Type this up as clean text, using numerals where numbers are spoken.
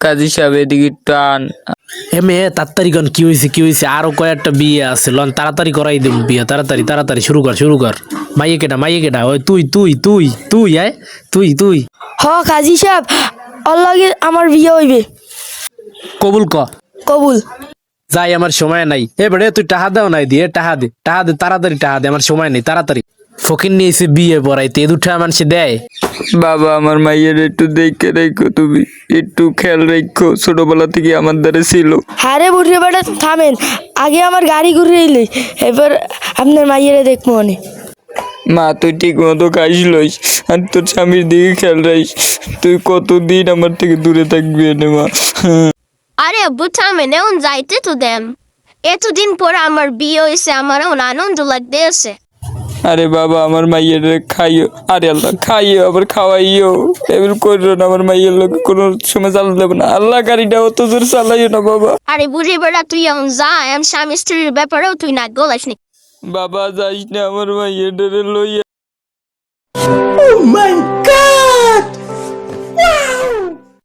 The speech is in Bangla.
কাজী সাহেব এদিকে টান। মেয়ে তাড়াতাড়ি কন কি হয়েছে আরো কয়েকটা বিয়ে আছে লন তাড়াতাড়ি করাই দেব বিয়ে তাড়াতাড়ি শুরু কর মাইয়ে কেটা ওই তুই আয় তুই হ কাজী সাহেব অল্লাগে আমার বিয়ে হইবে। কবুল ক কবুল। যাই আমার সময় নাই এবারে তুই টাহা দাও নাই দিয়ে টাহা দে তাড়াতাড়ি টাহা দে আমার সময় নেই তাড়াতাড়ি ফকির নিয়েছে বিয়ে পড়াইতে এ দুটা মানুষে দেয়। বাবা আমার মাইয়ের একটু দেখে রেখো, তুমি একটু খেয়াল রেখো, ছোটবেলা থেকে আমার দ্বারা ছিল। হারে বুড়ি বেটা থামেন, আগে আমার গাড়ি ঘুরে এলে এবার আপনার মাইয়েরে দেখবো অনেক। মা তুই ঠিক মতো খাইস লইস আর তোর স্বামীর দিকে খেয়াল রাখিস। তুই কতদিন আমার থেকে দূরে থাকবি এনে মা। আরে আব্বু থামেন, এখন যাইতে তো দেন। এতদিন পর আমার বিয়ে হয়েছে, আমার এখন আনন্দ লাগতেছে। আরে বাবা আমার মাইয়ের খাইও, আরে আল্লাহ খাইও আবার খাওয়াইও, এবার করিও না আমার মাইয়ের লোক কোনো সময় চালাতে দেবো না, আল্লাহ গাড়িটা অত জোর চালাইও না বাবা। আরে বুড়ি বেড়া তুই এখন যা, এখন স্বামী স্ত্রীর ব্যাপারেও তুই না গলাস নি। বাবা যাইস না আমার মাইয়ের লইয়া।